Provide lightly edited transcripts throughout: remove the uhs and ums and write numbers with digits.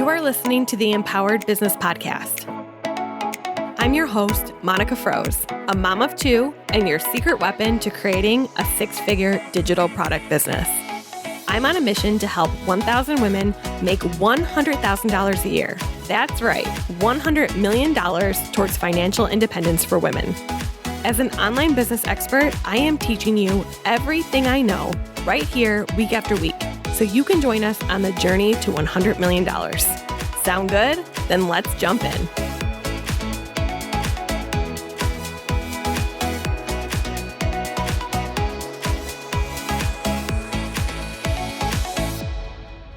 You are listening to the Empowered Business Podcast. I'm your host, Monica Froese, a mom of two and your secret weapon to creating a six-figure digital product business. I'm on a mission to help 1,000 women make $100,000 a year. That's right, $100 million towards financial independence for women. As an online business expert, I am teaching you everything I know right here week after week, so you can join us on the journey to $100 million. Sound good? Then let's jump in.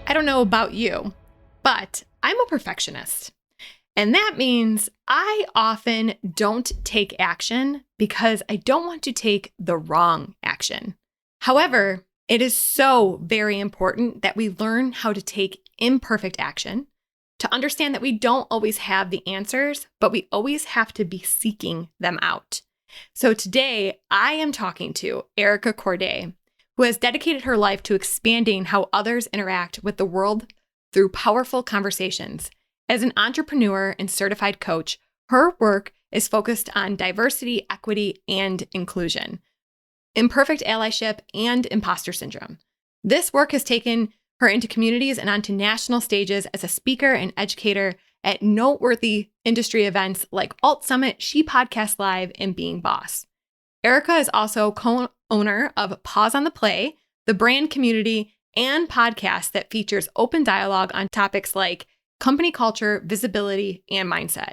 I don't know about you, but I'm a perfectionist. And that means I often don't take action because I don't want to take the wrong action. However, it is so very important that we learn how to take imperfect action, to understand that we don't always have the answers, but we always have to be seeking them out. So today I am talking to Erica Courdae, who has dedicated her life to expanding how others interact with the world through powerful conversations. As an entrepreneur and certified coach, her work is focused on diversity, equity, and inclusion, imperfect allyship, and imposter syndrome. This work has taken her into communities and onto national stages as a speaker and educator at noteworthy industry events like AltSummit, ShePodcasts Live, and Being Boss. Erica is also co-owner of Pause on the Play, the brand community and podcast that features open dialogue on topics like company culture, visibility, and mindset.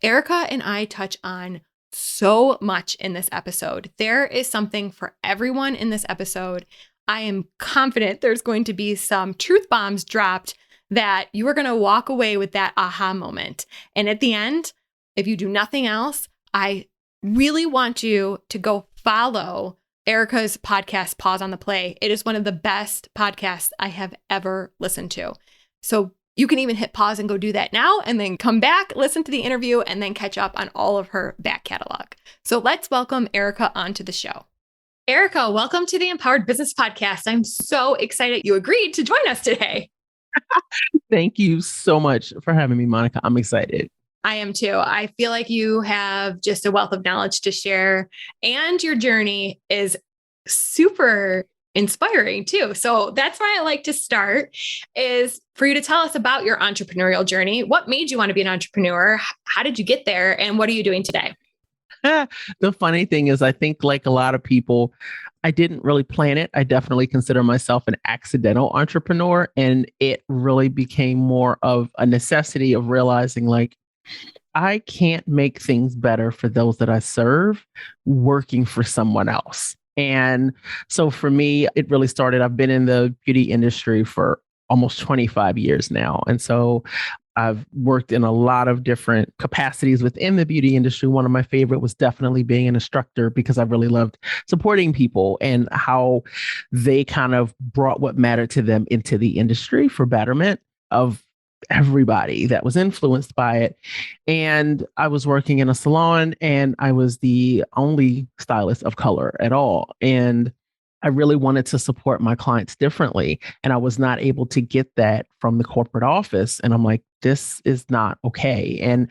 Erica and I touch on so much in this episode. There is something for everyone in this episode. I am confident there's going to be some truth bombs dropped that you are going to walk away with that aha moment. And at the end, if you do nothing else, I really want you to go follow Erica's podcast, Pause on the Play. It is one of the best podcasts I have ever listened to. So you can even hit pause and go do that now, and then come back, listen to the interview, and then catch up on all of her back catalog. So let's welcome Erica onto the show. Erica, welcome to the Empowered Business Podcast. I'm so excited you agreed to join us today. Thank you so much for having me, Monica. I'm excited. I am too. I feel like you have just a wealth of knowledge to share, and your journey is super inspiring too. So that's where I like to start, is for you to tell us about your entrepreneurial journey. What made you want to be an entrepreneur? How did you get there? And what are you doing today? The funny thing is, I think like a lot of people, I didn't really plan it. I definitely consider myself an accidental entrepreneur. And it really became more of a necessity of realizing like, I can't make things better for those that I serve working for someone else. And so for me, it really started, I've been in the beauty industry for almost 25 years now. And so I've worked in a lot of different capacities within the beauty industry. One of my favorite was definitely being an instructor, because I really loved supporting people and how they kind of brought what mattered to them into the industry for betterment of everybody that was influenced by it. And I was working in a salon, and I was the only stylist of color at all. And I really wanted to support my clients differently. And I was not able to get that from the corporate office. And I'm like, this is not okay. And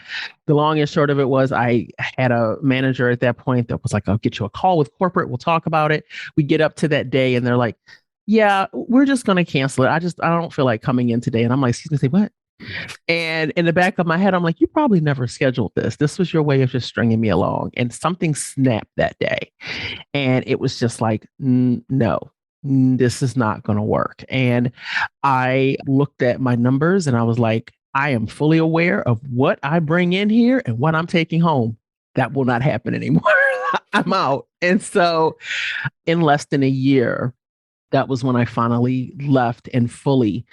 the long and short of it was, I had a manager at that point that was like, I'll get you a call with corporate. We'll talk about it. We get up to that day and they're like, yeah, we're just going to cancel it. I don't feel like coming in today. And I'm like, excuse me, say what? And in the back of my head, I'm like, you probably never scheduled this. This was your way of just stringing me along. And something snapped that day. And it was just like, no, this is not going to work. And I looked at my numbers and I was like, I am fully aware of what I bring in here and what I'm taking home. That will not happen anymore. I'm out. And so in less than a year, that was when I finally left and fully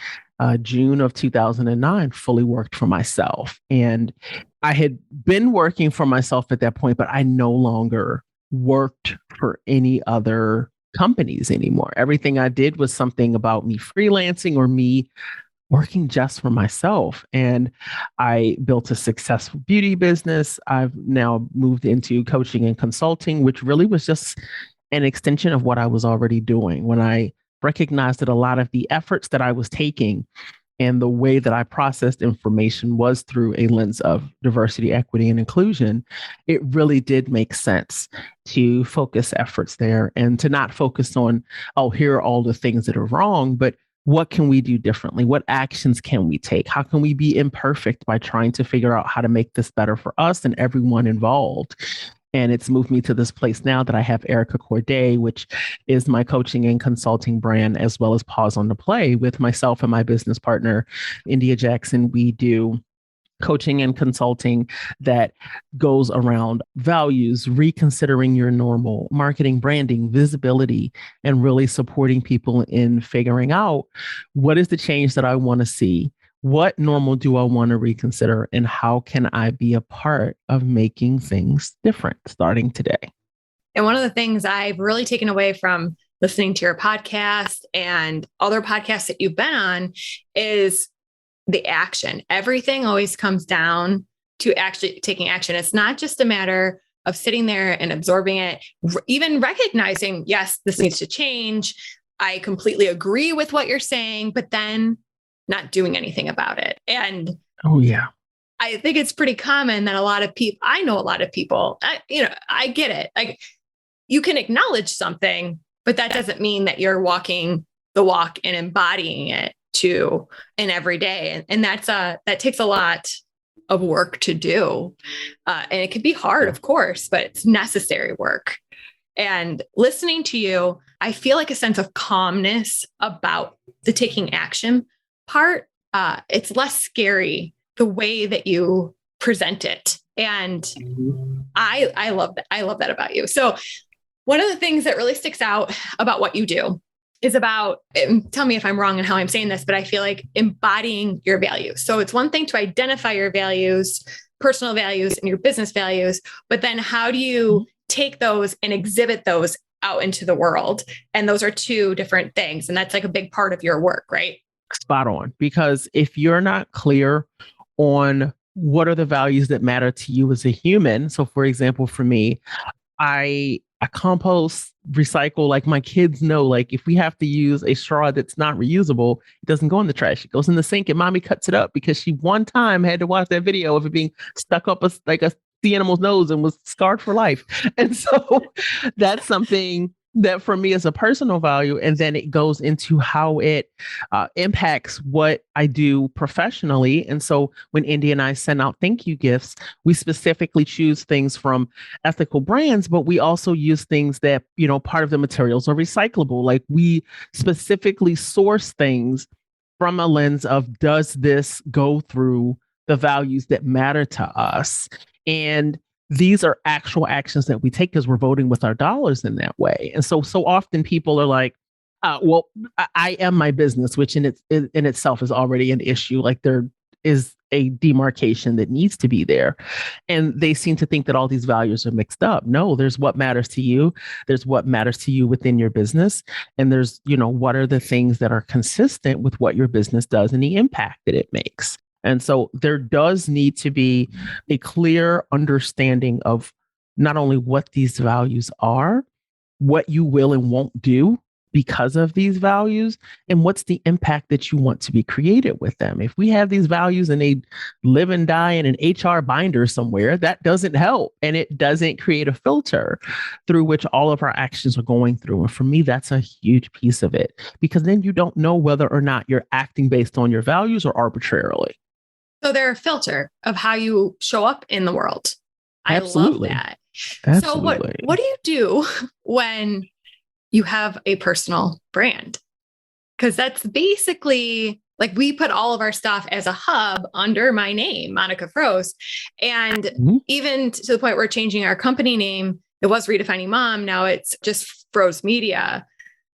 June of 2009, fully worked for myself. And I had been working for myself at that point, but I no longer worked for any other companies anymore. Everything I did was something about me freelancing or me working just for myself. And I built a successful beauty business. I've now moved into coaching and consulting, which really was just an extension of what I was already doing. When I recognized that a lot of the efforts that I was taking And the way that I processed information was through a lens of diversity, equity, and inclusion. It really did make sense to focus efforts there and to not focus on, oh, here are all the things that are wrong, but what can we do differently? What actions can we take? How can we be imperfect by trying to figure out how to make this better for us and everyone involved? And it's moved me to this place now that I have Erica Courdae, which is my coaching and consulting brand, as well as Pause on the Play with myself and my business partner, India Jackson. We do coaching and consulting that goes around values, reconsidering your normal, marketing, branding, visibility, and really supporting people in figuring out what is the change that I want to see. What normal do I want to reconsider? And how can I be a part of making things different starting today? And one of the things I've really taken away from listening to your podcast and other podcasts that you've been on is the action. Everything always comes down to actually taking action. It's not just a matter of sitting there and absorbing it, even recognizing, yes, this needs to change. I completely agree with what you're saying, but then not doing anything about it. And oh, yeah, I think it's pretty common that a lot of people, I know a lot of people, I get it. Like you can acknowledge something, but that doesn't mean that you're walking the walk and embodying it to an everyday. And that takes a lot of work to do. And it can be hard, of course, but it's necessary work. And listening to you, I feel like a sense of calmness about the taking action part. It's less scary the way that you present it. And I love that. I love that about you. So one of the things that really sticks out about what you do is about, tell me if I'm wrong in how I'm saying this, but I feel like embodying your values. So it's one thing to identify your values, personal values and your business values, but then how do you take those and exhibit those out into the world? And those are two different things. And that's like a big part of your work, right? Spot on. Because if you're not clear on what are the values that matter to you as a human. So for example, for me, I compost, recycle, like my kids know, like if we have to use a straw that's not reusable, it doesn't go in the trash. It goes in the sink and mommy cuts it up because she one time had to watch that video of it being stuck up like a sea animal's nose and was scarred for life. And so that's something that for me is a personal value. And then it goes into how it impacts what I do professionally. And so when Indy and I send out thank you gifts, we specifically choose things from ethical brands, but we also use things that, part of the materials are recyclable. Like we specifically source things from a lens of, does this go through the values that matter to us? And these are actual actions that we take because we're voting with our dollars in that way. And so often people are like, well, I am my business, which in itself is already an issue. Like there is a demarcation that needs to be there. And they seem to think that all these values are mixed up. No, there's what matters to you. There's what matters to you within your business. And there's, what are the things that are consistent with what your business does and the impact that it makes. And so there does need to be a clear understanding of not only what these values are, what you will and won't do because of these values, and what's the impact that you want to be created with them. If we have these values and they live and die in an HR binder somewhere, that doesn't help. And it doesn't create a filter through which all of our actions are going through. And for me, that's a huge piece of it, because then you don't know whether or not you're acting based on your values or arbitrarily. So they're a filter of how you show up in the world. Absolutely. I love that. Absolutely. So what do you do when you have a personal brand? Because that's basically like we put all of our stuff as a hub under my name, Monica Froese. And even to the point where we're changing our company name, it was Redefining Mom. Now it's just Froese Media,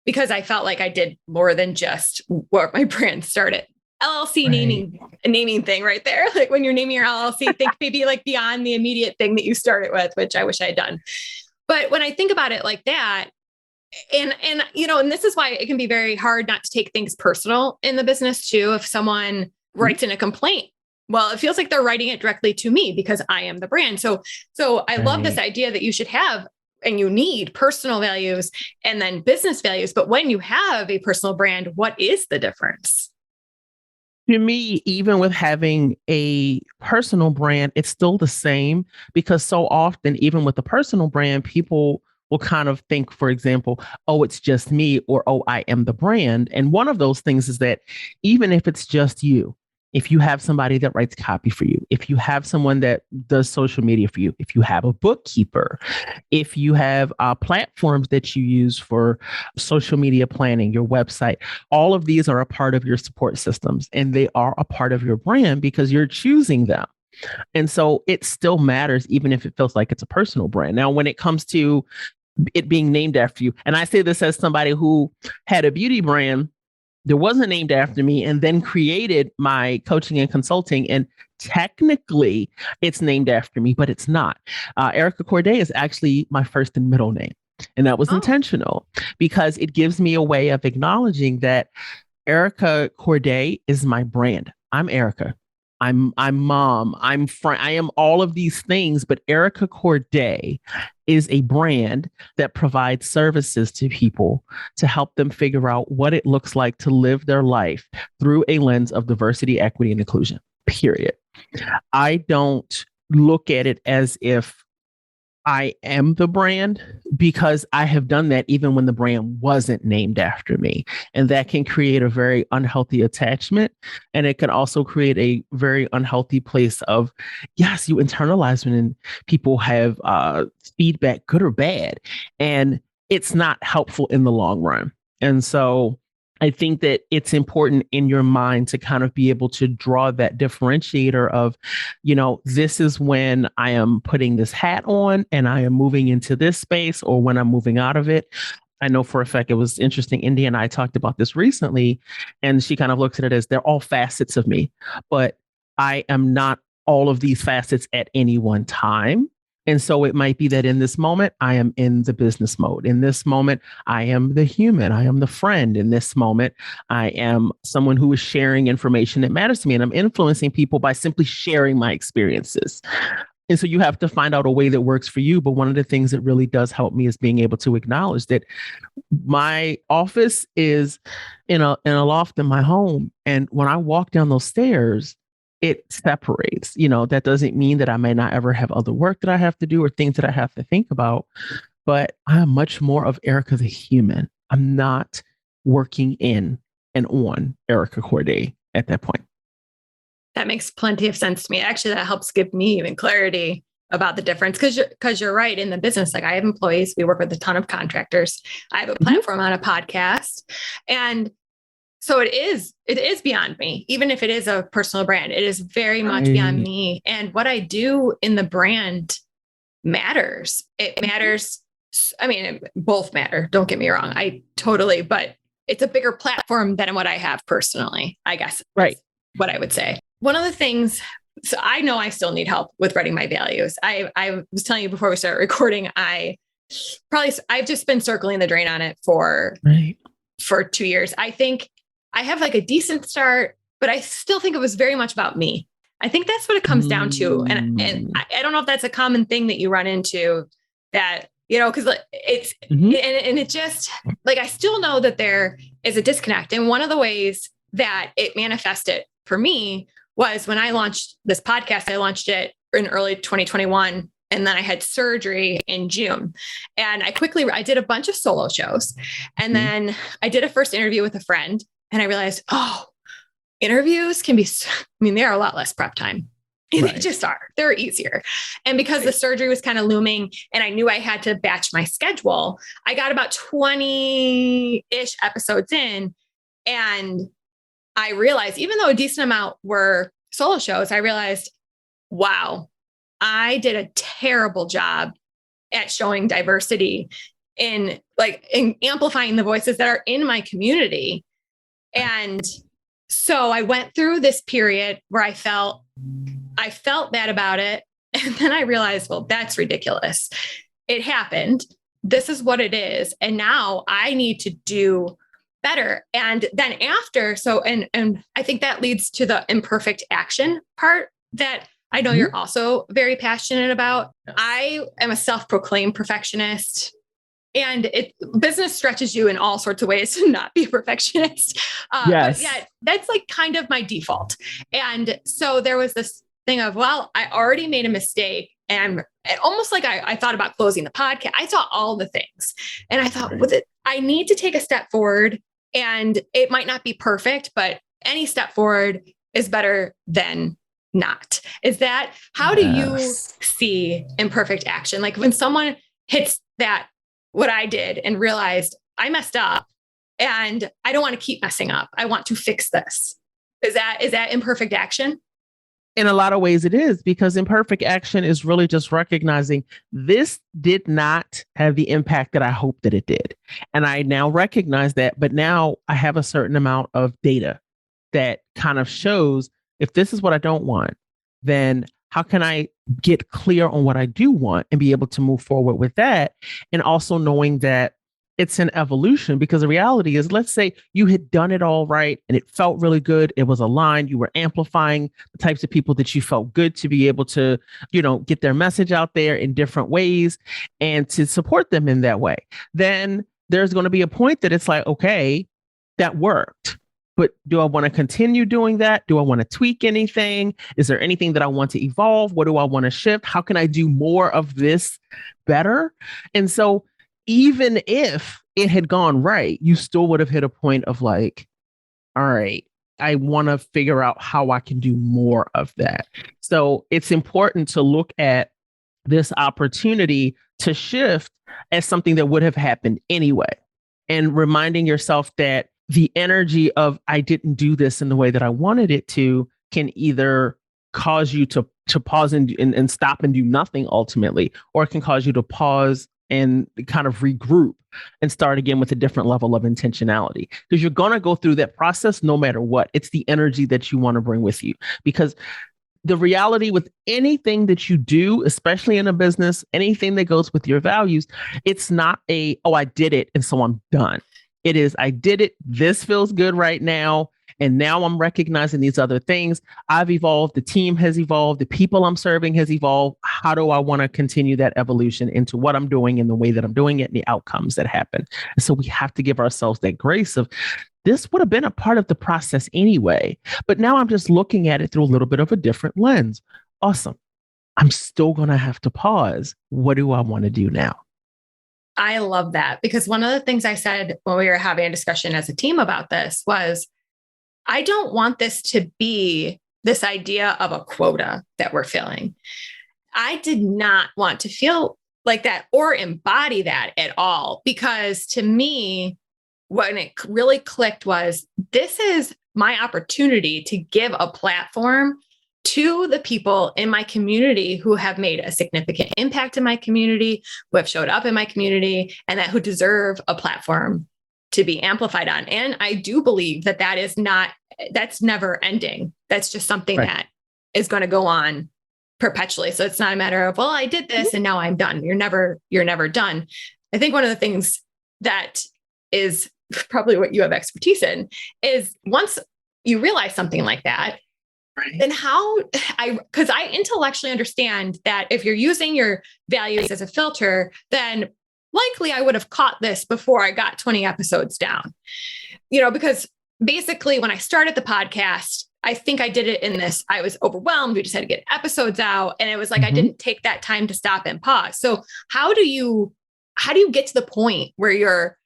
because I felt like I did more than just what my brand started. LLC naming thing right there. Like when you're naming your LLC, think maybe like beyond the immediate thing that you started with, which I wish I had done. But when I think about it like that, and this is why it can be very hard not to take things personal in the business too. If someone writes in a complaint, well, it feels like they're writing it directly to me because I am the brand. So I love this idea that you should have, and you need personal values and then business values. But when you have a personal brand, what is the difference? To me, even with having a personal brand, it's still the same because so often, even with the personal brand, people will kind of think, for example, oh, it's just me, or oh, I am the brand. And one of those things is that even if it's just you, if you have somebody that writes copy for you, if you have someone that does social media for you, if you have a bookkeeper, if you have platforms that you use for social media planning, your website, all of these are a part of your support systems and they are a part of your brand because you're choosing them. And so it still matters, even if it feels like it's a personal brand. Now, when it comes to it being named after you, and I say this as somebody who had a beauty brand that wasn't named after me and then created my coaching and consulting. And technically, it's named after me, but it's not. Erica Courdae is actually my first and middle name. And that was intentional because it gives me a way of acknowledging that Erica Courdae is my brand. I'm Erica. I'm mom. I'm friend. I am all of these things, but Erica Courdae is a brand that provides services to people to help them figure out what it looks like to live their life through a lens of diversity, equity, and inclusion. Period. I don't look at it as if I am the brand because I have done that even when the brand wasn't named after me. And that can create a very unhealthy attachment. And it can also create a very unhealthy place of, yes, you internalize when people have feedback, good or bad. And it's not helpful in the long run. And so I think that it's important in your mind to kind of be able to draw that differentiator of, this is when I am putting this hat on and I am moving into this space or when I'm moving out of it. I know for a fact it was interesting. India and I talked about this recently, and she kind of looks at it as they're all facets of me, but I am not all of these facets at any one time. And so it might be that in this moment, I am in the business mode. In this moment, I am the human. I am the friend. In this moment, I am someone who is sharing information that matters to me. And I'm influencing people by simply sharing my experiences. And so you have to find out a way that works for you. But one of the things that really does help me is being able to acknowledge that my office is in a loft in my home. And when I walk down those stairs, it separates. That doesn't mean that I may not ever have other work that I have to do or things that I have to think about, but I'm much more of Erica the human. I'm not working in and on Erica Courdae at that point. That makes plenty of sense to me. Actually, that helps give me even clarity about the difference because you're right. In the business, like I have employees, we work with a ton of contractors. I have a platform on a podcast, and so it is beyond me, even if it is a personal brand. It is very much beyond me. And what I do in the brand matters. It matters. I mean, both matter. Don't get me wrong. But it's a bigger platform than what I have personally, I guess. Right. What I would say. One of the things, so I know I still need help with writing my values. I was telling you before we started recording, I've just been circling the drain on it for 2 years. I think I have like a decent start, but I still think it was very much about me. I think that's what it comes down to. And I don't know if that's a common thing that you run into that, because it's, and it just like, I still know that there is a disconnect. And one of the ways that it manifested for me was when I launched this podcast. I launched it in early 2021. And then I had surgery in June, and I did a bunch of solo shows. And then I did a first interview with a friend, and I realized, interviews can be, they are a lot less prep time. Right. They just are. They're easier. And because the surgery was kind of looming and I knew I had to batch my schedule, I got about 20-ish episodes in, and I realized, even though a decent amount were solo shows, I realized, wow, I did a terrible job at showing diversity in amplifying the voices that are in my community. And so I went through this period where I felt bad about it. And then I realized, well, that's ridiculous. It happened. This is what it is. And now I need to do better. And then after, and I think that leads to the imperfect action part that I know you're also very passionate about. I am a self-proclaimed perfectionist. And business stretches you in all sorts of ways to not be a perfectionist. Yes. But yeah, that's like kind of my default. And so there was this thing of, well, I already made a mistake. And almost like I thought about closing the podcast. I saw all the things. And I thought, I need to take a step forward. And it might not be perfect, but any step forward is better than not. Is that, how do you see imperfect action? Like when someone hits that, what I did, and realized I messed up and I don't want to keep messing up. I want to fix this. Is that imperfect action? In a lot of ways it is, because imperfect action is really just recognizing this did not have the impact that I hoped that it did. And I now recognize that, but now I have a certain amount of data that kind of shows if this is what I don't want, then how can I get clear on what I do want and be able to move forward with that? And also knowing that it's an evolution, because the reality is, let's say you had done it all right and it felt really good. It was aligned. You were amplifying the types of people that you felt good to be able to, get their message out there in different ways and to support them in that way. Then there's going to be a point that it's like, okay, that worked. But do I want to continue doing that? Do I want to tweak anything? Is there anything that I want to evolve? What do I want to shift? How can I do more of this better? And so even if it had gone right, you still would have hit a point of like, all right, I want to figure out how I can do more of that. So it's important to look at this opportunity to shift as something that would have happened anyway. And reminding yourself that the energy of I didn't do this in the way that I wanted it to can either cause you to pause and stop and do nothing ultimately, or it can cause you to pause and kind of regroup and start again with a different level of intentionality. Because you're going to go through that process no matter what. It's the energy that you want to bring with you. Because the reality with anything that you do, especially in a business, anything that goes with your values, it's not I did it and so I'm done. It is, I did it. This feels good right now. And now I'm recognizing these other things. I've evolved. The team has evolved. The people I'm serving has evolved. How do I want to continue that evolution into what I'm doing and the way that I'm doing it and the outcomes that happen? And so we have to give ourselves that grace of this would have been a part of the process anyway. But now I'm just looking at it through a little bit of a different lens. Awesome. I'm still going to have to pause. What do I want to do now? I love that, because one of the things I said when we were having a discussion as a team about this was, I don't want this to be this idea of a quota that we're filling. I did not want to feel like that or embody that at all, because to me, when it really clicked was, this is my opportunity to give a platform to the people in my community who have made a significant impact in my community, who have showed up in my community, and that who deserve a platform to be amplified on. And I do believe that that's never ending. That's just something that is going to go on perpetually. So it's not a matter of, well, I did this and now I'm done. You're never done. I think one of the things that is probably what you have expertise in is, once you realize something like that, then because I intellectually understand that if you're using your values as a filter, then likely I would have caught this before I got 20 episodes down, because basically when I started the podcast, I think I did it in this, I was overwhelmed. We just had to get episodes out. And it was like, I didn't take that time to stop and pause. So how do you get to the point where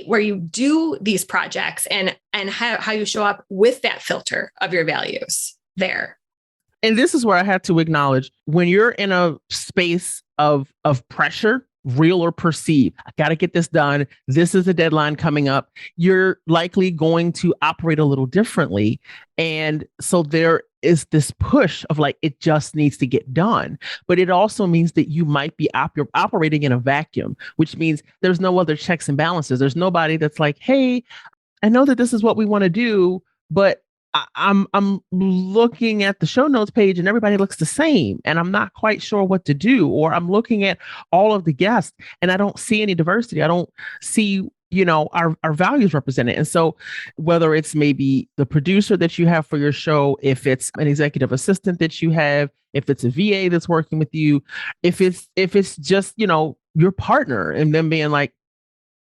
where you do these projects and how you show up with that filter of your values there? And this is where I have to acknowledge, when you're in a space of pressure, real or perceived, I got to get this done. This is a deadline coming up. You're likely going to operate a little differently. And so there is this push of like, it just needs to get done. But it also means that you might be operating in a vacuum, which means there's no other checks and balances. There's nobody that's like, hey, I know that this is what we want to do, but I'm looking at the show notes page and everybody looks the same and I'm not quite sure what to do. Or I'm looking at all of the guests and I don't see any diversity. I don't see, our values represented. And so whether it's maybe the producer that you have for your show, if it's an executive assistant that you have, if it's a VA that's working with you, if it's just, your partner and them being like,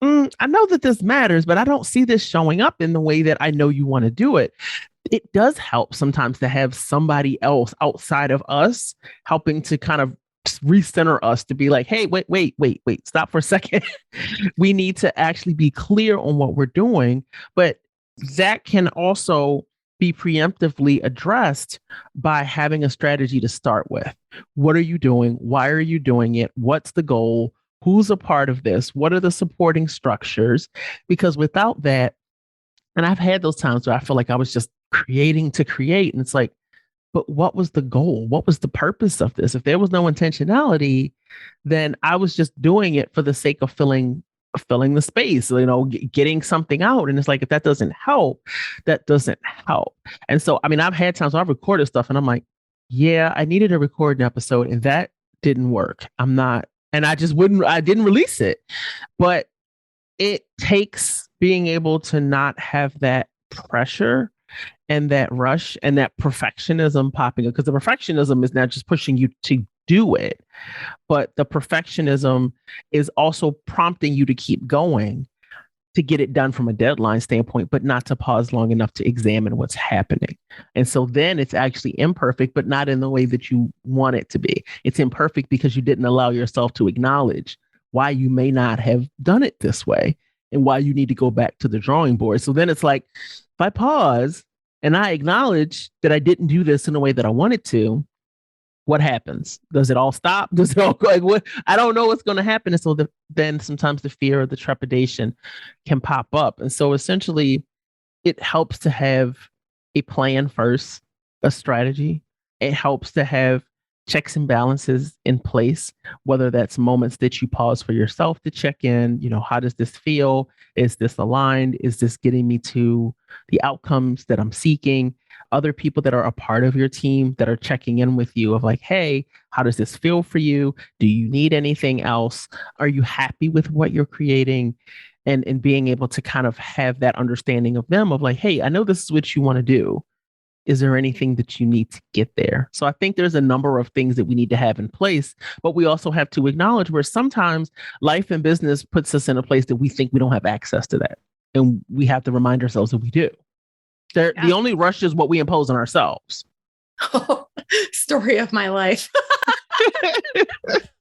I know that this matters, but I don't see this showing up in the way that I know you want to do it. It does help sometimes to have somebody else outside of us helping to kind of recenter us to be like, hey, wait, stop for a second. We need to actually be clear on what we're doing. But that can also be preemptively addressed by having a strategy to start with. What are you doing? Why are you doing it? What's the goal? Who's a part of this? What are the supporting structures? Because without that, and I've had those times where I feel like I was just creating to create. And it's like, but what was the goal? What was the purpose of this? If there was no intentionality, then I was just doing it for the sake of filling the space, getting something out. And it's like, if that doesn't help, that doesn't help. And so, I mean, I've had times where I've recorded stuff and I'm like, yeah, I needed to record an episode and that didn't work. And I didn't release it. But it takes being able to not have that pressure and that rush and that perfectionism popping up, because the perfectionism is not just pushing you to do it, but the perfectionism is also prompting you to keep going to get it done from a deadline standpoint, but not to pause long enough to examine what's happening. And so then it's actually imperfect, but not in the way that you want it to be. It's imperfect because you didn't allow yourself to acknowledge why you may not have done it this way and why you need to go back to the drawing board. So then it's like, if I pause and I acknowledge that I didn't do this in the way that I wanted to, what happens? Does it all stop? Does it all go? Like, what? I don't know what's going to happen. And so then sometimes the fear or the trepidation can pop up. And so essentially, it helps to have a plan first, a strategy. It helps to have checks and balances in place, whether that's moments that you pause for yourself to check in, how does this feel? Is this aligned? Is this getting me to the outcomes that I'm seeking? Other people that are a part of your team that are checking in with you of like, hey, how does this feel for you? Do you need anything else? Are you happy with what you're creating? And being able to kind of have that understanding of them of like, hey, I know this is what you want to do. Is there anything that you need to get there? So I think there's a number of things that we need to have in place, but we also have to acknowledge where sometimes life and business puts us in a place that we think we don't have access to that. And we have to remind ourselves that we do. Yeah. The only rush is what we impose on ourselves. Oh, story of my life.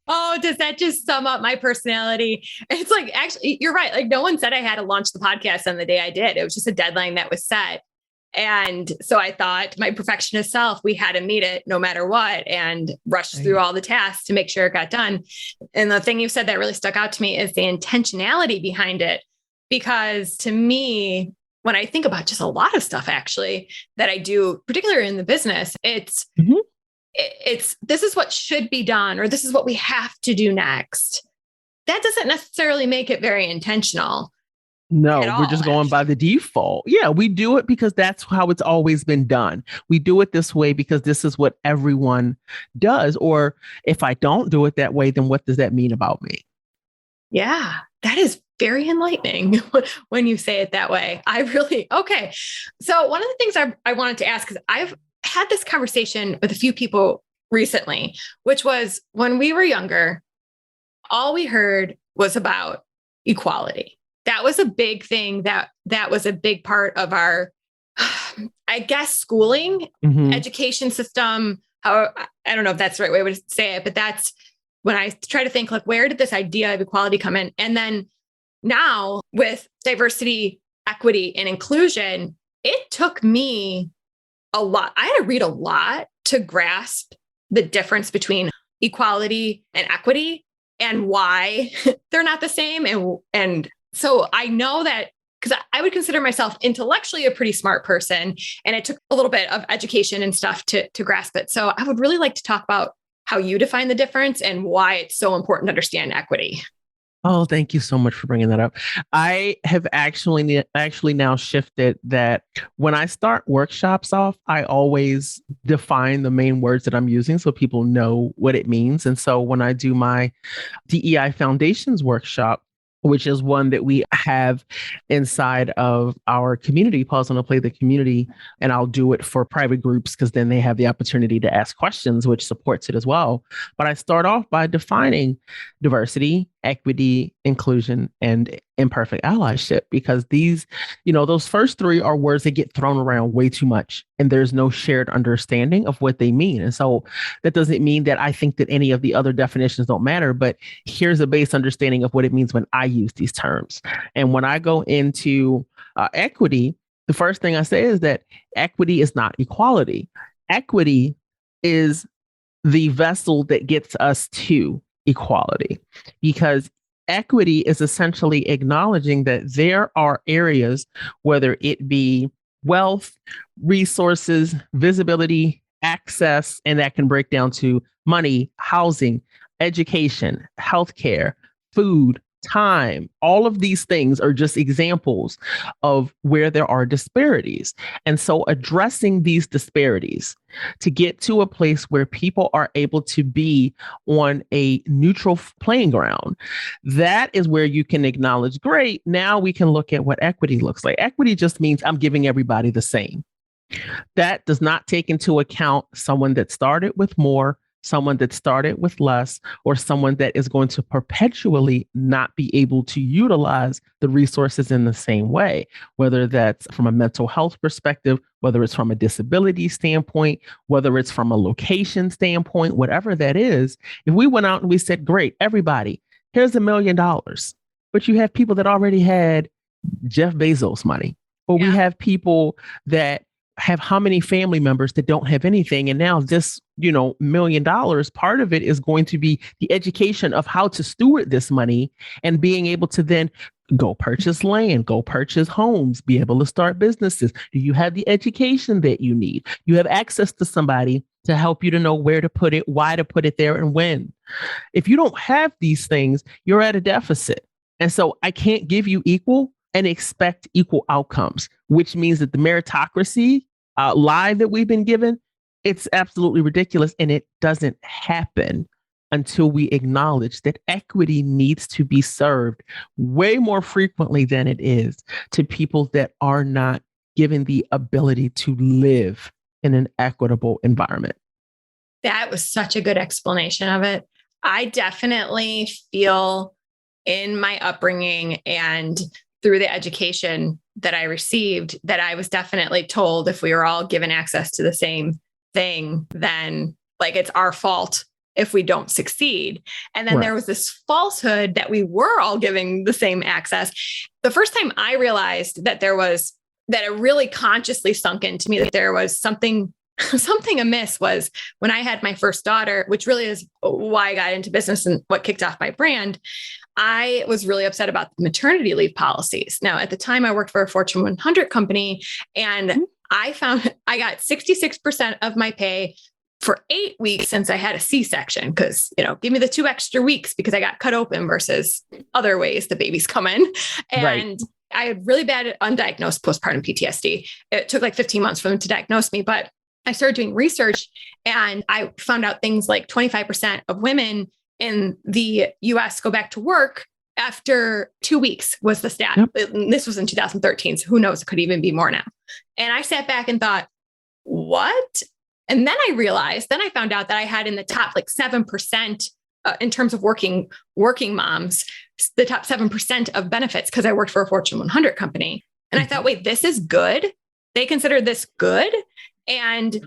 Oh, does that just sum up my personality? It's like, actually, you're right. Like, no one said I had to launch the podcast on the day I did. It was just a deadline that was set. And so I thought my perfectionist self, we had to meet it no matter what and rush through all the tasks to make sure it got done. And the thing you said that really stuck out to me is the intentionality behind it. Because to me, when I think about just a lot of stuff actually that I do, particularly in the business, it's this is what should be done, or this is what we have to do next. That doesn't necessarily make it very intentional. No, we're just going by the default. Yeah, we do it because that's how it's always been done. We do it this way because this is what everyone does. Or if I don't do it that way, then what does that mean about me? Yeah, that is very enlightening when you say it that way. Okay. So one of the things I wanted to ask, because I've had this conversation with a few people recently, which was when we were younger, all we heard was about equality. That was a big thing. That was a big part of our, I guess, schooling, education system. I don't know if that's the right way to say it, but that's when I try to think, like, where did this idea of equality come in? And then now with diversity, equity, and inclusion, it took me a lot. I had to read a lot to grasp the difference between equality and equity and why they're not the same. And so I know that because I would consider myself intellectually a pretty smart person, and it took a little bit of education and stuff to grasp it. So I would really like to talk about how you define the difference and why it's so important to understand equity. Oh, thank you so much for bringing that up. I have actually now shifted that when I start workshops off, I always define the main words that I'm using so people know what it means. And so when I do my DEI Foundations workshop, which is one that we have inside of our community, Pause on to Play the Community. And I'll do it for private groups because then they have the opportunity to ask questions, which supports it as well. But I start off by defining diversity, equity, inclusion, and imperfect allyship, because these, those first three are words that get thrown around way too much, and there's no shared understanding of what they mean. And so that doesn't mean that I think that any of the other definitions don't matter, but here's a base understanding of what it means when I use these terms. And when I go into equity, the first thing I say is that equity is not equality. Equity is the vessel that gets us to equality, because equity is essentially acknowledging that there are areas, whether it be wealth, resources, visibility, access, and that can break down to money, housing, education, healthcare, food, time. All of these things are just examples of where there are disparities. And so addressing these disparities to get to a place where people are able to be on a neutral playing ground, that is where you can acknowledge, great, now we can look at what equity looks like. Equity just means I'm giving everybody the same. That does not take into account someone that started with more, someone that started with less, or someone that is going to perpetually not be able to utilize the resources in the same way, whether that's from a mental health perspective, whether it's from a disability standpoint, whether it's from a location standpoint, whatever that is. If we went out and we said, great, everybody, here's $1 million, but you have people that already had Jeff Bezos money, or we have people that have how many family members that don't have anything. And now this, $1 million, part of it is going to be the education of how to steward this money and being able to then go purchase land, go purchase homes, be able to start businesses. Do you have the education that you need? You have access to somebody to help you to know where to put it, why to put it there, and when. If you don't have these things, you're at a deficit. And so I can't give you equal and expect equal outcomes, which means that the meritocracy lie that we've been given, it's absolutely ridiculous. And it doesn't happen until we acknowledge that equity needs to be served way more frequently than it is to people that are not given the ability to live in an equitable environment. That was such a good explanation of it. I definitely feel in my upbringing and through the education that I received that I was definitely told if we were all given access to the same thing, then like it's our fault if we don't succeed. And then there was this falsehood that we were all giving the same access. The first time I realized that that it really consciously sunk into me that there was something amiss was when I had my first daughter, which really is why I got into business and what kicked off my brand. I was really upset about the maternity leave policies. Now, at the time, I worked for a Fortune 100 company, and I found I got 66% of my pay for 8 weeks since I had a C-section, because, give me the 2 extra weeks because I got cut open versus other ways the babies come in. And I had really bad undiagnosed postpartum PTSD. It took like 15 months for them to diagnose me, but I started doing research and I found out things like 25% of women in the US go back to work after 2 weeks was the stat. Yep. This was in 2013. So who knows? It could even be more now. And I sat back and thought, what? And then I found out that I had in the top like 7% in terms of working moms, the top 7% of benefits because I worked for a Fortune 100 company. And I thought, wait, this is good. They consider this good. And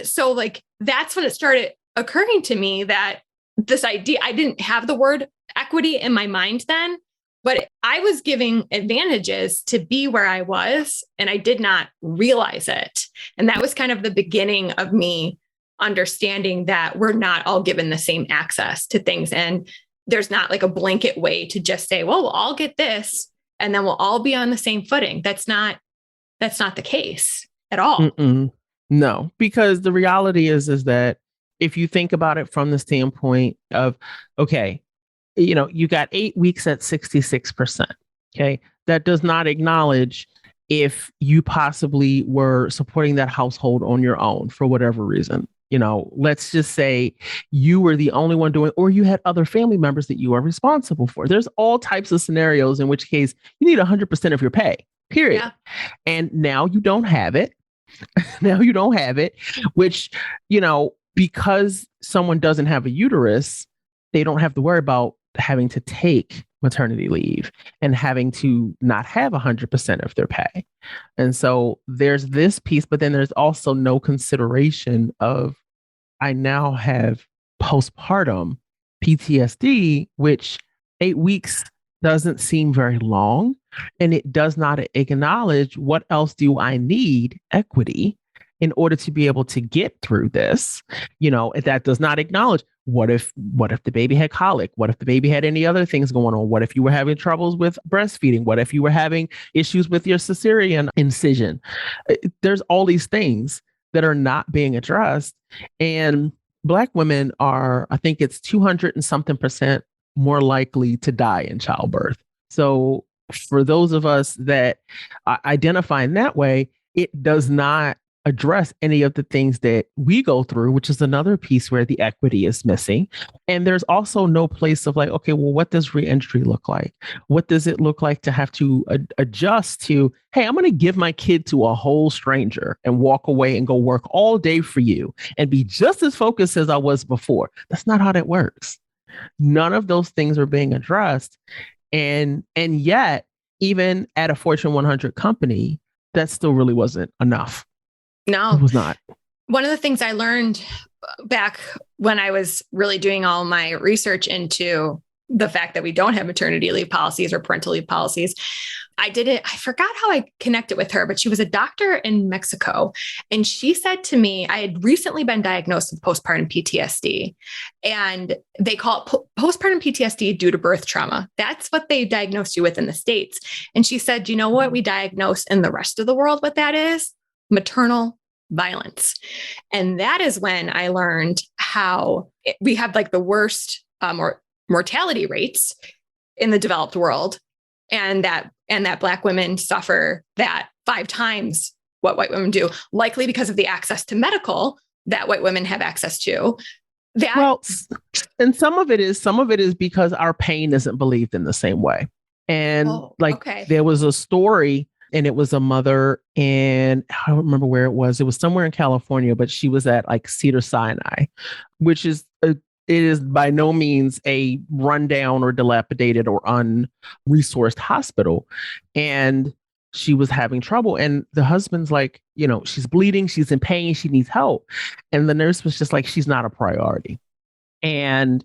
so like, that's when it started occurring to me that this idea, I didn't have the word equity in my mind then, but I was giving advantages to be where I was, and I did not realize it. And that was kind of the beginning of me understanding that we're not all given the same access to things. And there's not like a blanket way to just say, well, we'll all get this, and then we'll all be on the same footing. That's not the case at all. Mm-mm. No, because the reality is that if you think about it from the standpoint of, okay, you got 8 weeks at 66%. Okay. That does not acknowledge if you possibly were supporting that household on your own for whatever reason. Let's just say you were the only one doing, or you had other family members that you are responsible for. There's all types of scenarios in which case you need 100% of your pay, period. Yeah. And now you don't have it. Which, because someone doesn't have a uterus, they don't have to worry about having to take maternity leave and having to not have 100% of their pay. And so there's this piece, but then there's also no consideration of I now have postpartum PTSD, which 8 weeks doesn't seem very long. And it does not acknowledge what else do I need equity in order to be able to get through this. That does not acknowledge what if the baby had colic? What if the baby had any other things going on? What if you were having troubles with breastfeeding? What if you were having issues with your cesarean incision? There's all these things that are not being addressed. And Black women are, I think it's 200 and something percent more likely to die in childbirth. So for those of us that identify in that way, it does not address any of the things that we go through, which is another piece where the equity is missing. And there's also no place of like, okay, well, what does reentry look like? What does it look like to have to adjust to, hey, I'm going to give my kid to a whole stranger and walk away and go work all day for you and be just as focused as I was before? That's not how that works. None of those things are being addressed. And yet, even at a Fortune 100 company, that still really wasn't enough. No, it was not. One of the things I learned back when I was really doing all my research into the fact that we don't have maternity leave policies or parental leave policies, I forgot how I connected with her, but she was a doctor in Mexico. And she said to me, I had recently been diagnosed with postpartum PTSD, and they call it postpartum PTSD due to birth trauma. That's what they diagnosed you with in the States. And she said, you know what we diagnose in the rest of the world, what that is? Maternal violence. And that is when I learned how we have like the worst mortality rates in the developed world, and that Black women suffer that 5 times what white women do, likely because of the access to medical that white women have access to. And some of it is because our pain isn't believed in the same way. And there was a story, and it was a mother, and I don't remember where it was. It was somewhere in California, but she was at like Cedars-Sinai, which is it is by no means a rundown or dilapidated or unresourced hospital. And she was having trouble. And the husband's like, she's bleeding, she's in pain, she needs help. And the nurse was just like, she's not a priority. And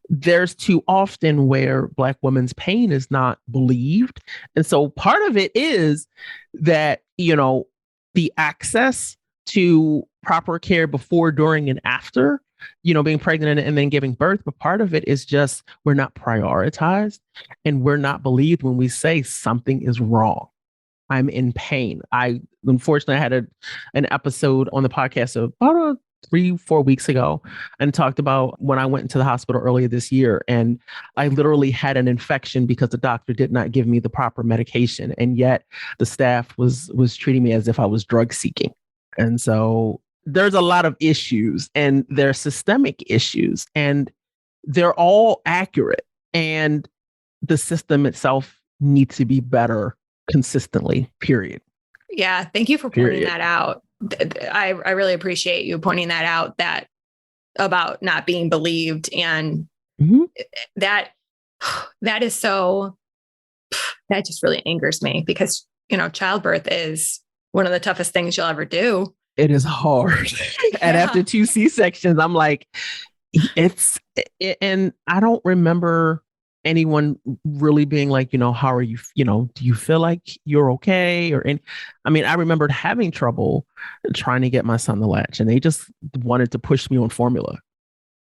there's too often where Black women's pain is not believed. And so part of it is that, the access to proper care before, during, and after, being pregnant and then giving birth. But part of it is just we're not prioritized and we're not believed when we say something is wrong. I'm in pain. Unfortunately, I had an episode on the podcast about 3-4 weeks ago and talked about when I went into the hospital earlier this year, and I literally had an infection because the doctor did not give me the proper medication. And yet the staff was treating me as if I was drug seeking. And so there's a lot of issues, and they're systemic issues, and they're all accurate. And the system itself needs to be better consistently, period. Yeah. Thank you for pointing that out. I really appreciate you pointing that out, that about not being believed. And that is so, that just really angers me because, childbirth is one of the toughest things you'll ever do. It is hard. And after 2 C-sections, I'm like, and I don't remember anyone really being like, how are you, do you feel like you're okay? I remembered having trouble trying to get my son to latch, and they just wanted to push me on formula.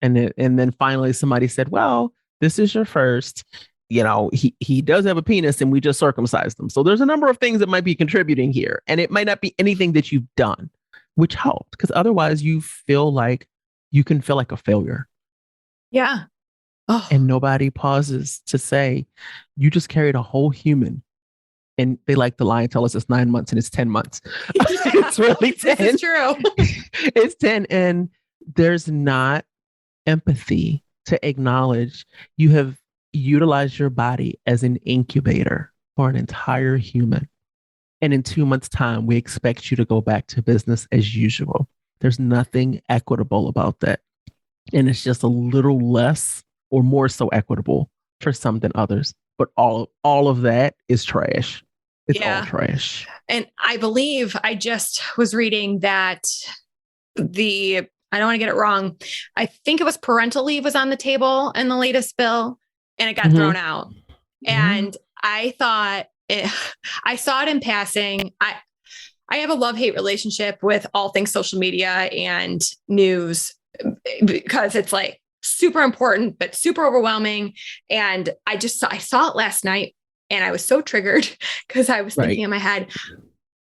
And then finally somebody said, well, this is your first, he does have a penis and we just circumcised him. So there's a number of things that might be contributing here. And it might not be anything that you've done, which helped, because otherwise you can feel like a failure. Yeah. Oh. And nobody pauses to say, you just carried a whole human. And they like to lie and tell us it's 9 months and it's 10 months. Yeah. It's really 10. This is true. It's 10. And there's not empathy to acknowledge you have utilized your body as an incubator for an entire human. And in 2 months' time, we expect you to go back to business as usual. There's nothing equitable about that. And it's just a little less or more so equitable for some than others. But all of that is trash. It's all Yeah. trash. And I believe I just was reading that I don't want to get it wrong. I think it was parental leave was on the table in the latest bill and it got thrown out. And I thought I saw it in passing. I have a love-hate relationship with all things social media and news because it's like super important, but super overwhelming. And I saw it last night and I was so triggered because I was thinking in my head,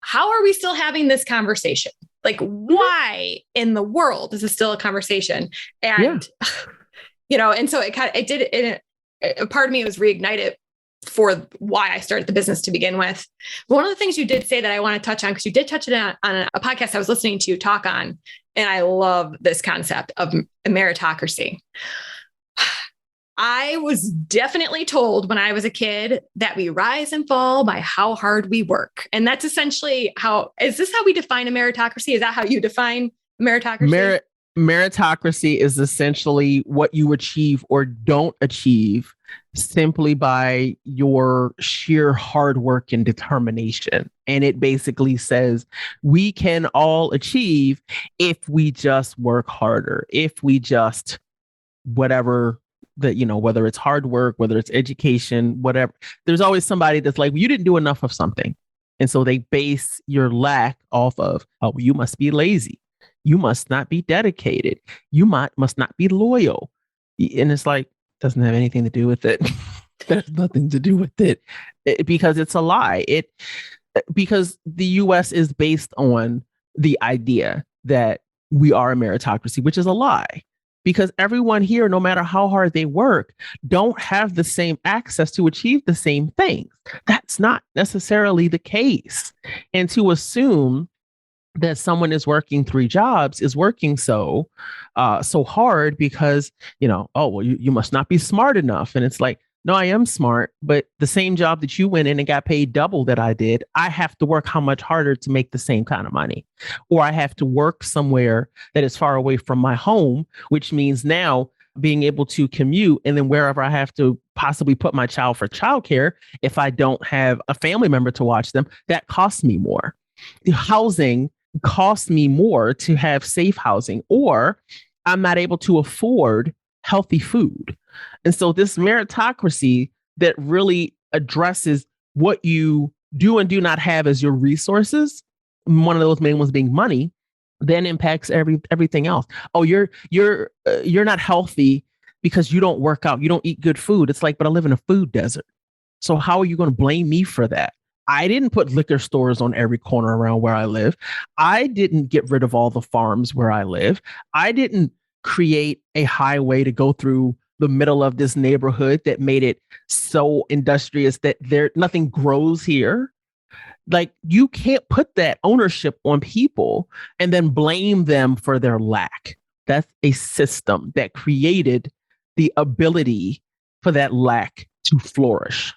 how are we still having this conversation? Like, why in the world is this still a conversation? And, and so a part of me was reignited for why I started the business to begin with. But one of the things you did say that I want to touch on, because you did touch it on a podcast I was listening to you talk on, and I love this concept of meritocracy. I was definitely told when I was a kid that we rise and fall by how hard we work. And that's essentially is this how we define a meritocracy? Is that how you define meritocracy? Meritocracy is essentially what you achieve or don't achieve simply by your sheer hard work and determination. And it basically says we can all achieve if we just work harder, if we just whatever whether it's hard work, whether it's education, whatever. There's always somebody that's like, well, you didn't do enough of something. And so they base your lack off of, oh, you must be lazy. You must not be dedicated. You must not be loyal. And it's like, doesn't have anything to do with it. There's nothing to do with it, because it's a lie. Because the US is based on the idea that we are a meritocracy, which is a lie. Because everyone here, no matter how hard they work, don't have the same access to achieve the same things. That's not necessarily the case. And to assume that someone is working 3 jobs is working so hard because, oh, well, you must not be smart enough. And it's like, no, I am smart, but the same job that you went in and got paid double that I did, I have to work how much harder to make the same kind of money. Or I have to work somewhere that is far away from my home, which means now being able to commute and then wherever I have to possibly put my child for childcare, if I don't have a family member to watch them, that costs me more. The housing costs me more to have safe housing, or I'm not able to afford healthy food. And so this meritocracy that really addresses what you do and do not have as your resources, one of those main ones being money, then impacts everything else. Oh, you're not healthy because you don't work out, you don't eat good food. It's like, but I live in a food desert. So how are you going to blame me for that? I didn't put liquor stores on every corner around where I live. I didn't get rid of all the farms where I live. I didn't create a highway to go through the middle of this neighborhood that made it so industrious that nothing grows here. Like, you can't put that ownership on people and then blame them for their lack. That's a system that created the ability for that lack to flourish.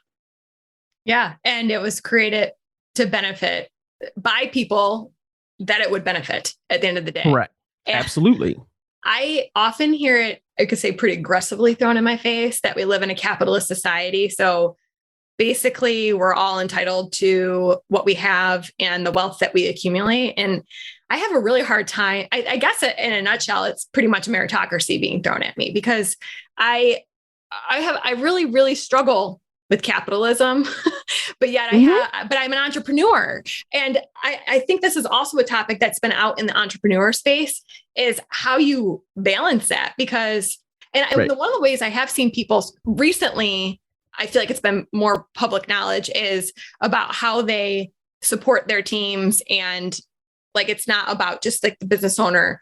Yeah. And it was created to benefit by people that it would benefit at the end of the day. Correct. And absolutely. I often hear it, I could say pretty aggressively thrown in my face that we live in a capitalist society. So basically we're all entitled to what we have and the wealth that we accumulate. And I have a really hard time. I guess in a nutshell, it's pretty much a meritocracy being thrown at me because I really, really struggle with capitalism, but yet but I'm an entrepreneur. And I think this is also a topic that's been out in the entrepreneur space, is how you balance that. Because, one of the ways I have seen people recently, I feel like it's been more public knowledge, is about how they support their teams. And like, it's not about just like the business owner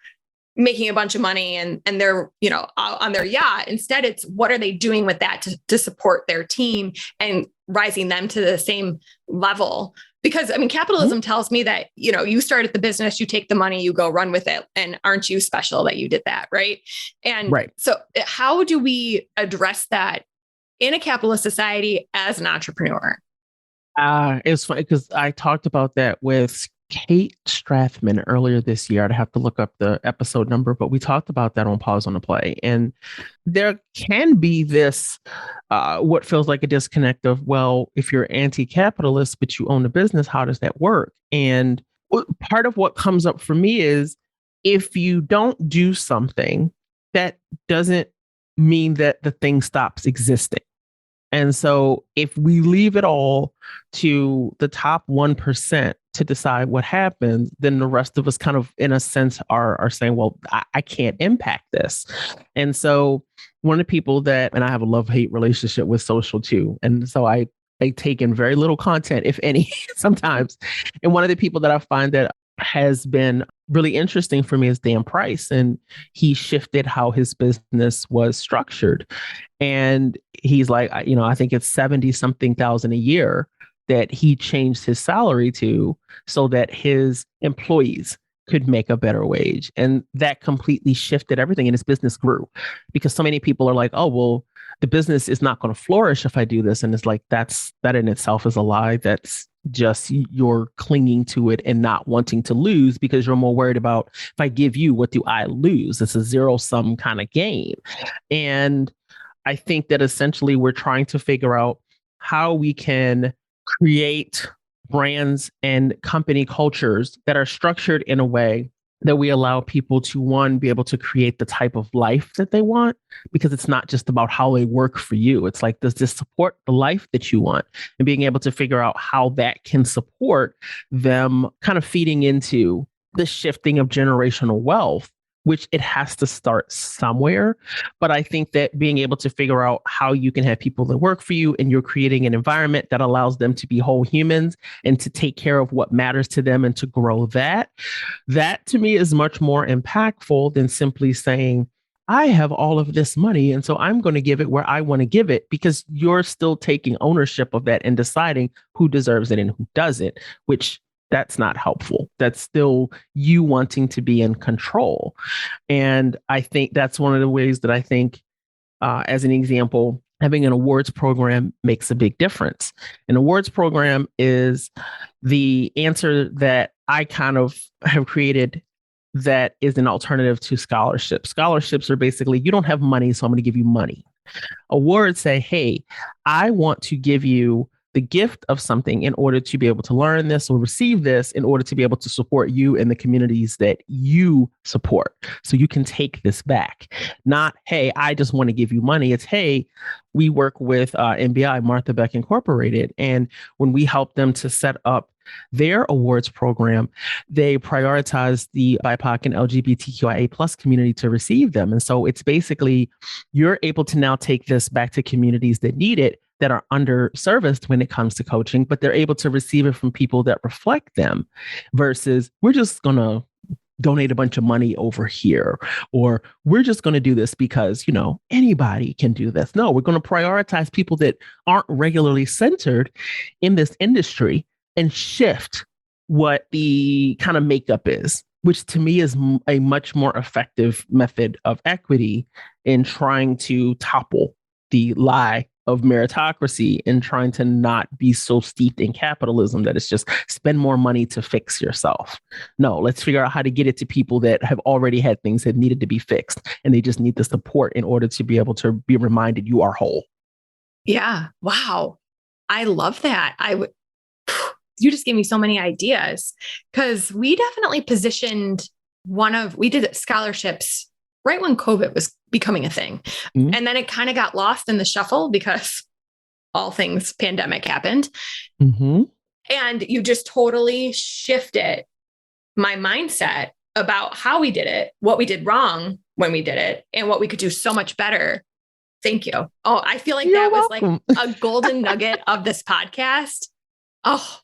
making a bunch of money and they're, on their yacht. Instead, it's what are they doing with that to support their team and rising them to the same level. Because capitalism tells me that, you started the business, you take the money, you go run with it. And aren't you special that you did that? Right. And so how do we address that in a capitalist society as an entrepreneur? It's funny because I talked about that with Kate Strathman earlier this year. I'd have to look up the episode number, but we talked about that on Pause on the Play. And there can be this, what feels like a disconnect of, well, if you're anti-capitalist, but you own a business, how does that work? And part of what comes up for me is if you don't do something, that doesn't mean that the thing stops existing. And so if we leave it all to the top 1% to decide what happens, then the rest of us kind of, in a sense, are saying, well, I can't impact this. And so one of the people that, and I have a love-hate relationship with social too. And so I take in very little content, if any, sometimes. And one of the people that I find that has been really interesting for me is Dan Price. And he shifted how his business was structured. And he's like, I think it's 70 something thousand a year that he changed his salary to so that his employees could make a better wage. And that completely shifted everything. And his business grew because so many people are like, oh, well, the business is not going to flourish if I do this. And it's like, that in itself is a lie. That's just you're clinging to it and not wanting to lose because you're more worried about, if I give you, what do I lose? It's a zero sum kind of game. And I think that essentially we're trying to figure out how we can create brands and company cultures that are structured in a way that we allow people to, one, be able to create the type of life that they want, because it's not just about how they work for you. It's like, does this support the life that you want? And being able to figure out how that can support them kind of feeding into the shifting of generational wealth, which it has to start somewhere. But I think that being able to figure out how you can have people that work for you and you're creating an environment that allows them to be whole humans and to take care of what matters to them and to grow that to me is much more impactful than simply saying, I have all of this money, and so I'm going to give it where I want to give it, because you're still taking ownership of that and deciding who deserves it and who doesn't, which that's not helpful. That's still you wanting to be in control. And I think that's one of the ways that I think, as an example, having an awards program makes a big difference. An awards program is the answer that I kind of have created that is an alternative to scholarships. Scholarships are basically, you don't have money, so I'm going to give you money. Awards say, hey, I want to give you the gift of something in order to be able to learn this or receive this in order to be able to support you and the communities that you support. So you can take this back. Not, hey, I just want to give you money. It's, hey, we work with MBI, Martha Beck Incorporated. And when we help them to set up their awards program, they prioritize the BIPOC and LGBTQIA plus community to receive them. And so it's basically, you're able to now take this back to communities that need it, that are underserviced when it comes to coaching, but they're able to receive it from people that reflect them versus we're just going to donate a bunch of money over here, or we're just going to do this because, anybody can do this. No, we're going to prioritize people that aren't regularly centered in this industry and shift what the kind of makeup is, which to me is a much more effective method of equity in trying to topple the lie of meritocracy and trying to not be so steeped in capitalism that it's just spend more money to fix yourself. No, let's figure out how to get it to people that have already had things that needed to be fixed, and they just need the support in order to be able to be reminded you are whole. Yeah. Wow. I love that. You just gave me so many ideas, because we definitely positioned we did scholarships right when COVID was becoming a thing. Mm-hmm. And then it kind of got lost in the shuffle because all things pandemic happened. Mm-hmm. And you just totally shifted my mindset about how we did it, what we did wrong when we did it, and what we could do so much better. Thank you. Oh, I feel like You're welcome. Was like a golden nugget of this podcast. Oh,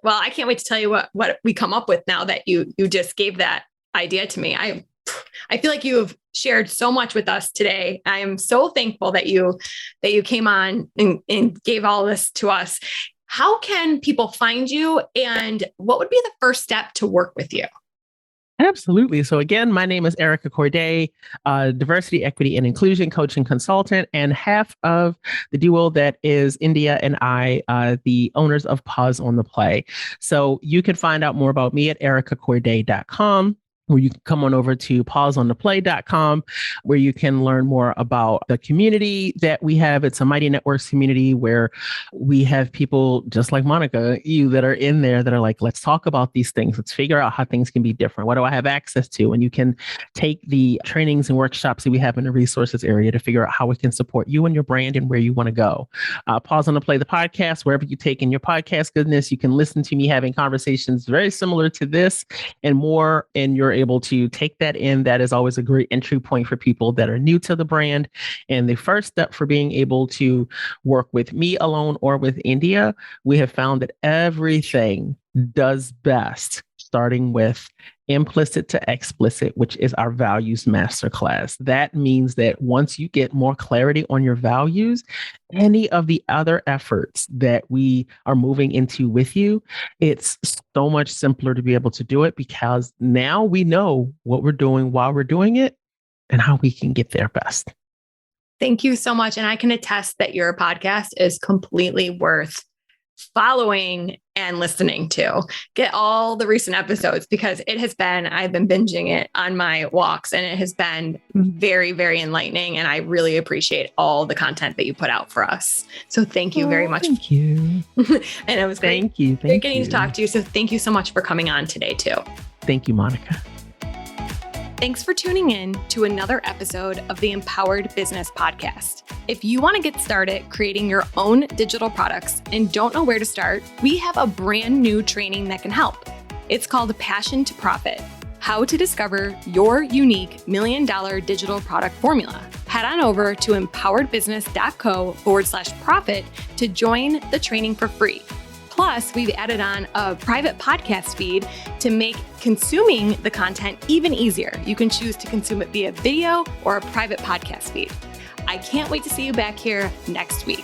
well, I can't wait to tell you what we come up with now that you just gave that idea to me. I feel like you have shared so much with us today. I am so thankful that you came on and gave all this to us. How can people find you, and what would be the first step to work with you? Absolutely. So again, my name is Erica Courdae, diversity, equity, and inclusion coach and consultant, and half of the duo that is India and I, the owners of Pause on the Play. So you can find out more about me at ericacourdae.com. Where you can come on over to pauseontheplay.com, where you can learn more about the community that we have. It's a Mighty Networks community where we have people just like Monica, you that are in there that are like, let's talk about these things. Let's figure out how things can be different. What do I have access to? And you can take the trainings and workshops that we have in the resources area to figure out how we can support you and your brand and where you want to go. Pause on the Play, the podcast, wherever you take in your podcast goodness, you can listen to me having conversations very similar to this and more, and you're able to take that in. That is always a great entry point for people that are new to the brand. And the first step for being able to work with me alone or with India, we have found that everything does best starting with implicit to explicit, which is our values masterclass. That means that once you get more clarity on your values, any of the other efforts that we are moving into with you, it's so much simpler to be able to do it because now we know what we're doing while we're doing it and how we can get there best. Thank you so much. And I can attest that your podcast is completely worth following and listening to. Get all the recent episodes because I've been binging it on my walks and it has been very, very enlightening. And I really appreciate all the content that you put out for us. So thank you very much. Thank you. And it was great. Thank you. Great getting to talk to you. So thank you so much for coming on today too. Thank you, Monica. Thanks for tuning in to another episode of the Empowered Business Podcast. If you want to get started creating your own digital products and don't know where to start, we have a brand new training that can help. It's called Passion to Profit: How to Discover Your Unique $1 Million Digital Product Formula. Head on over to empoweredbusiness.co/profit to join the training for free. Plus, we've added on a private podcast feed to make consuming the content even easier. You can choose to consume it via video or a private podcast feed. I can't wait to see you back here next week.